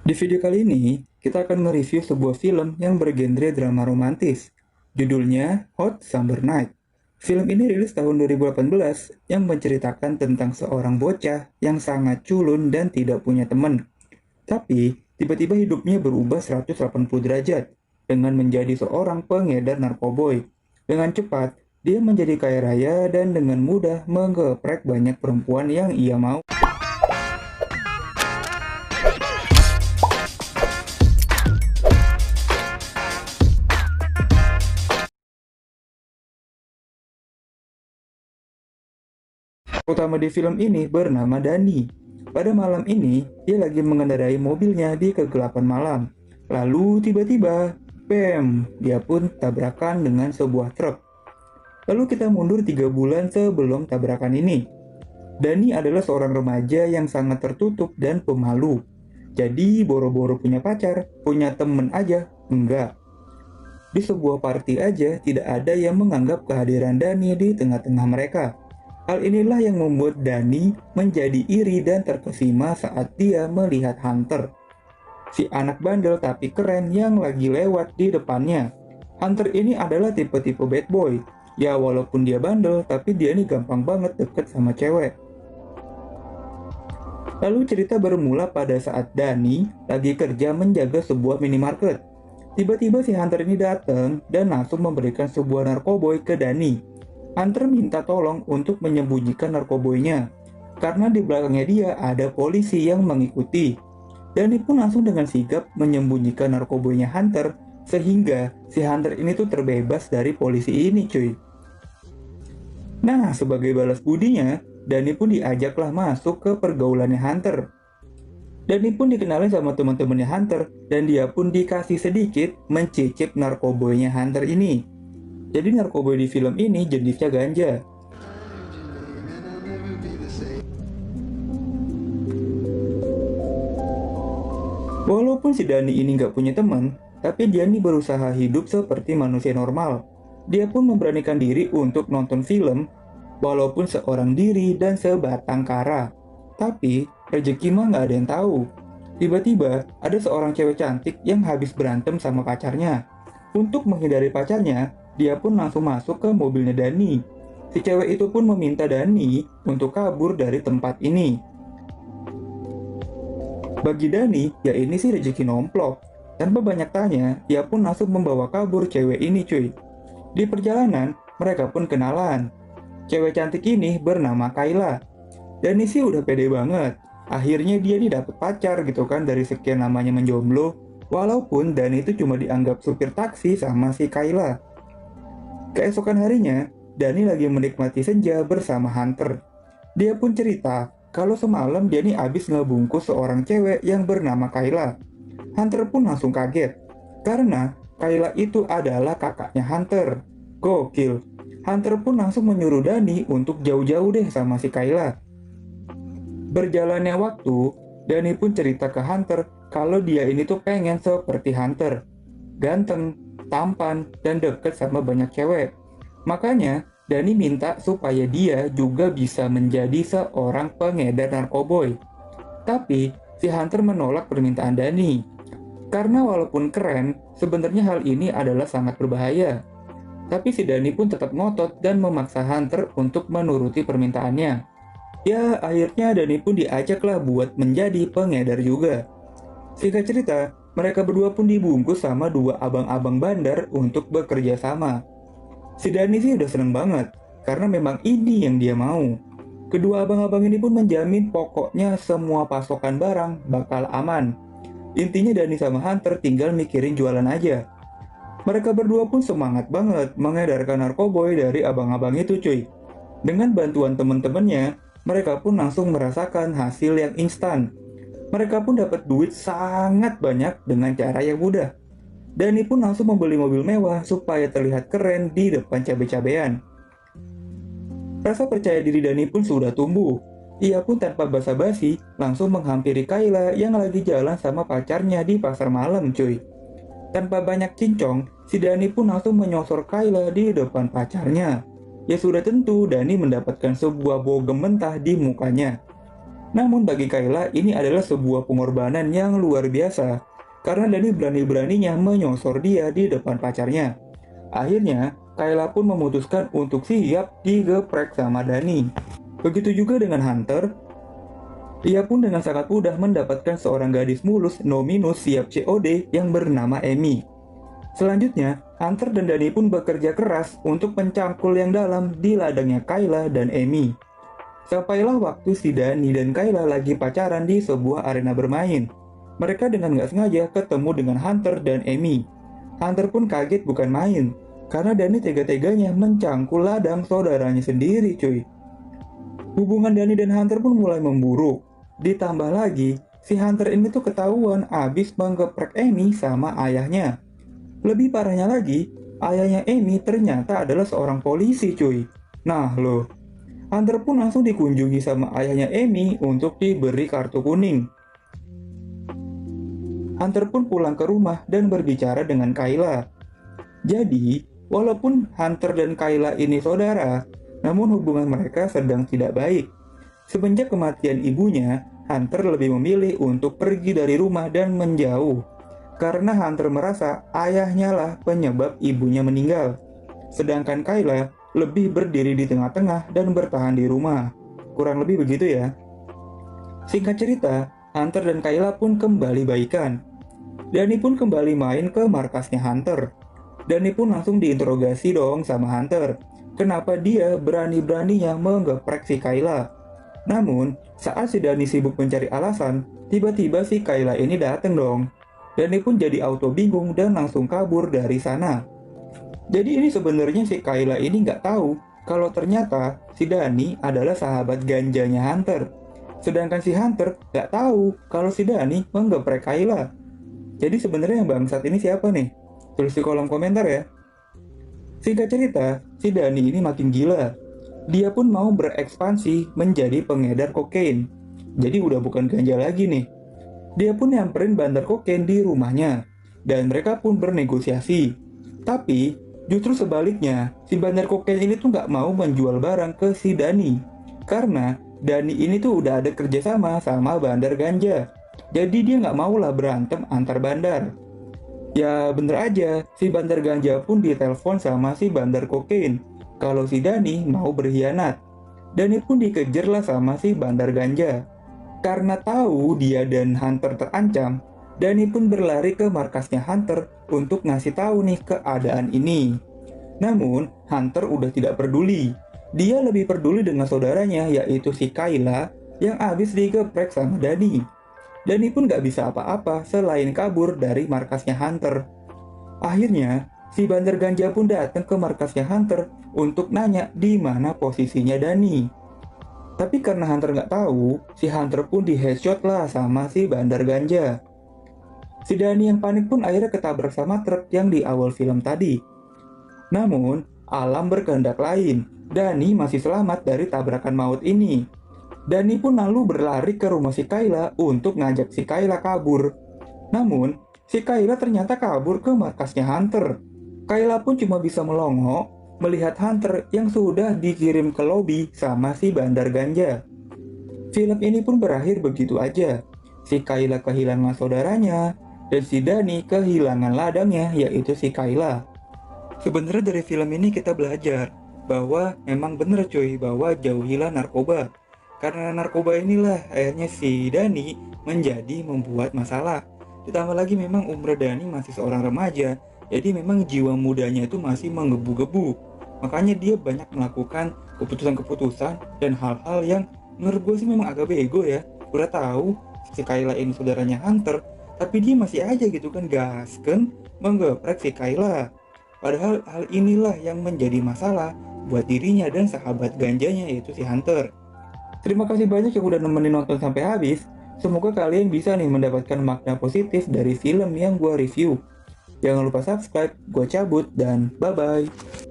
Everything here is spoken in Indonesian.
Di video kali ini, kita akan nge-review sebuah film yang bergenre drama romantis. Judulnya Hot Summer Night. Film ini rilis tahun 2018 yang menceritakan tentang seorang bocah yang sangat culun dan tidak punya teman. Tapi, tiba-tiba hidupnya berubah 180 derajat dengan menjadi seorang pengedar narkoboy. Dengan cepat, dia menjadi kaya raya dan dengan mudah menggeprek banyak perempuan yang ia mau. Utama di film ini bernama Dani. Pada malam ini, dia lagi mengendarai mobilnya di kegelapan malam. Lalu tiba-tiba, bam, dia pun tabrakan dengan sebuah truk. Lalu kita mundur 3 bulan sebelum tabrakan ini. Dani adalah seorang remaja yang sangat tertutup dan pemalu. Jadi boro-boro punya pacar, punya temen aja, enggak. Di sebuah party aja tidak ada yang menganggap kehadiran Dani di tengah-tengah mereka. Hal inilah yang membuat Dani menjadi iri dan terkesima saat dia melihat Hunter, si anak bandel tapi keren yang lagi lewat di depannya. Hunter ini adalah tipe-tipe bad boy. Ya walaupun dia bandel, tapi dia ini gampang banget deket sama cewek. Lalu cerita bermula pada saat Dani lagi kerja menjaga sebuah minimarket. Tiba-tiba si Hunter ini datang dan langsung memberikan sebuah narkoboy ke Dani. Hunter minta tolong untuk menyembunyikan narkoboynya, karena di belakangnya dia ada polisi yang mengikuti. Dani pun langsung dengan sigap menyembunyikan narkoboynya Hunter, sehingga si Hunter ini tuh terbebas dari polisi ini cuy. Nah, sebagai balas budinya, Dani pun diajaklah masuk ke pergaulannya Hunter. Dani pun dikenalin sama teman-temannya Hunter, dan dia pun dikasih sedikit mencicip narkoboynya Hunter ini. Jadi narkoboy di film ini jenisnya ganja. Walaupun si Dani ini nggak punya teman, tapi dia ini berusaha hidup seperti manusia normal. Dia pun memberanikan diri untuk nonton film, walaupun seorang diri dan sebatang kara. Tapi, rezeki mah nggak ada yang tahu. Tiba-tiba, ada seorang cewek cantik yang habis berantem sama pacarnya. Untuk menghindari pacarnya, dia pun langsung masuk ke mobilnya Dani. Si cewek itu pun meminta Dani untuk kabur dari tempat ini. Bagi Dani, ya ini sih rezeki nomplok. Tanpa banyak tanya, dia pun langsung membawa kabur cewek ini cuy. Di perjalanan, mereka pun kenalan. Cewek cantik ini bernama Kayla. Dani sih udah pede banget. Akhirnya dia nih dapet pacar gitu kan dari sekian lamanya menjomblo. Walaupun Dani itu cuma dianggap supir taksi sama si Kayla. Keesokan harinya, Dani lagi menikmati senja bersama Hunter. Dia pun cerita kalau semalam dia nih abis ngebungkus seorang cewek yang bernama Kayla. Hunter pun langsung kaget, karena Kayla itu adalah kakaknya Hunter. Gokil. Hunter pun langsung menyuruh Dani untuk jauh-jauh deh sama si Kayla. Berjalannya waktu, Dani pun cerita ke Hunter kalau dia ini tuh pengen seperti Hunter. Ganteng, tampan, dan deket sama banyak cewek. Makanya, Dani minta supaya dia juga bisa menjadi seorang pengedar narkoboy. Tapi, si Hunter menolak permintaan Dani. Karena walaupun keren, sebenarnya hal ini adalah sangat berbahaya. Tapi si Dani pun tetap ngotot dan memaksa Hunter untuk menuruti permintaannya. Ya, akhirnya Dani pun diajaklah buat menjadi pengedar juga. Singkat cerita, mereka berdua pun dibungkus sama dua abang-abang bandar untuk bekerja sama. Si Dani sih udah seneng banget, karena memang ini yang dia mau. Kedua abang-abang ini pun menjamin pokoknya semua pasokan barang bakal aman. Intinya Dani sama Hunter tinggal mikirin jualan aja. Mereka berdua pun semangat banget mengedarkan narkoboy dari abang-abang itu cuy. Dengan bantuan teman-temannya, mereka pun langsung merasakan hasil yang instan. Mereka pun dapat duit sangat banyak dengan cara yang mudah. Dani pun langsung membeli mobil mewah supaya terlihat keren di depan cabe-cabean. Rasa percaya diri Dani pun sudah tumbuh. Ia pun tanpa basa-basi langsung menghampiri Kayla yang lagi jalan sama pacarnya di pasar malam cuy. Tanpa banyak cincong, si Dani pun langsung menyosor Kayla di depan pacarnya. Ya sudah tentu Dani mendapatkan sebuah bogem mentah di mukanya. Namun bagi Kayla ini adalah sebuah pengorbanan yang luar biasa karena Dani berani-beraninya menyosor dia di depan pacarnya. Akhirnya Kayla pun memutuskan untuk siap digeprek sama Dani. Begitu juga dengan Hunter, ia pun dengan sangat mudah mendapatkan seorang gadis mulus no minus siap COD yang bernama Amy. Selanjutnya, Hunter dan Dani pun bekerja keras untuk mencangkul yang dalam di ladangnya Kayla dan Amy. Sampailah waktu si Dani dan Kayla lagi pacaran di sebuah arena bermain. Mereka dengan gak sengaja ketemu dengan Hunter dan Amy. Hunter pun kaget bukan main, karena Dani tega-teganya mencangkul ladang saudaranya sendiri cuy. Hubungan Dani dan Hunter pun mulai memburuk. Ditambah lagi, si Hunter ini tuh ketahuan abis menggeprek Amy sama ayahnya. Lebih parahnya lagi, ayahnya Amy ternyata adalah seorang polisi cuy. Nah loh, Hunter pun langsung dikunjungi sama ayahnya Amy untuk diberi kartu kuning. Hunter pun pulang ke rumah dan berbicara dengan Kayla. Jadi, walaupun Hunter dan Kayla ini saudara, namun hubungan mereka sedang tidak baik. Semenjak kematian ibunya, Hunter lebih memilih untuk pergi dari rumah dan menjauh. Karena Hunter merasa ayahnya lah penyebab ibunya meninggal. Sedangkan Kayla lebih berdiri di tengah-tengah dan bertahan di rumah. Kurang lebih begitu ya. Singkat cerita, Hunter dan Kayla pun kembali baikan. Dani pun kembali main ke markasnya Hunter. Dani pun langsung diinterogasi dong sama Hunter. Kenapa dia berani-beraninya menggeprek si Kayla? Namun, saat si Dani sibuk mencari alasan, tiba-tiba si Kayla ini datang dong. Dani pun jadi auto bingung dan langsung kabur dari sana. Jadi ini sebenarnya si Kayla ini nggak tahu kalau ternyata si Dani adalah sahabat ganjanya Hunter. Sedangkan si Hunter nggak tahu kalau si Dani menggeprek Kayla. Jadi sebenarnya yang bangsat ini siapa nih? Tulis di kolom komentar ya. Singkat cerita, si Dani ini makin gila. Dia pun mau berekspansi menjadi pengedar kokain. Jadi udah bukan ganja lagi nih. Dia pun nyamperin bandar kokain di rumahnya. Dan mereka pun bernegosiasi. Tapi, justru sebaliknya, si bandar kokain ini tuh nggak mau menjual barang ke si Dani. Karena Dani ini tuh udah ada kerjasama sama bandar ganja. Jadi dia nggak maulah berantem antar bandar. Ya bener aja, si bandar ganja pun ditelepon sama si bandar kokain kalau si Dani mau berkhianat. Dani pun dikejar lah sama si bandar ganja. Karena tahu dia dan Hunter terancam, Dani pun berlari ke markasnya Hunter untuk ngasih tahu nih keadaan ini. Namun, Hunter udah tidak peduli. Dia lebih peduli dengan saudaranya yaitu si Kayla yang abis digeprek sama Dani. Dani pun gak bisa apa-apa selain kabur dari markasnya Hunter. Akhirnya, si bandar ganja pun datang ke markasnya Hunter untuk nanya di mana posisinya Dani. Tapi karena Hunter nggak tahu, si Hunter pun di headshot lah sama si bandar ganja. Si Dani yang panik pun akhirnya ketabrak sama truk yang di awal film tadi. Namun, alam berkehendak lain. Dani masih selamat dari tabrakan maut ini. Dani pun lalu berlari ke rumah si Kayla untuk ngajak si Kayla kabur. Namun, si Kayla ternyata kabur ke markasnya Hunter. Kayla pun cuma bisa melongo melihat Hunter yang sudah dikirim ke lobi sama si bandar ganja. Film ini pun berakhir begitu aja. Si Kayla kehilangan saudaranya, dan si Dani kehilangan ladangnya yaitu si Kayla. Sebenarnya dari film ini kita belajar bahwa memang bener cuy bahwa jauhilah narkoba. Karena narkoba inilah akhirnya si Dani menjadi membuat masalah. Ditambah lagi memang umur Dani masih seorang remaja, jadi memang jiwa mudanya itu masih menggebu-gebu. Makanya dia banyak melakukan keputusan-keputusan dan hal-hal yang menurut gue sih memang agak bego ya. Udah tahu si Kayla ini saudaranya Hunter, tapi dia masih aja gitu kan gasken menggeprek si Kayla. Padahal hal inilah yang menjadi masalah buat dirinya dan sahabat ganjanya yaitu si Hunter. Terima kasih banyak yang udah nemenin nonton sampai habis. Semoga kalian bisa nih mendapatkan makna positif dari film yang gue review. Jangan lupa subscribe, gue cabut, dan bye-bye.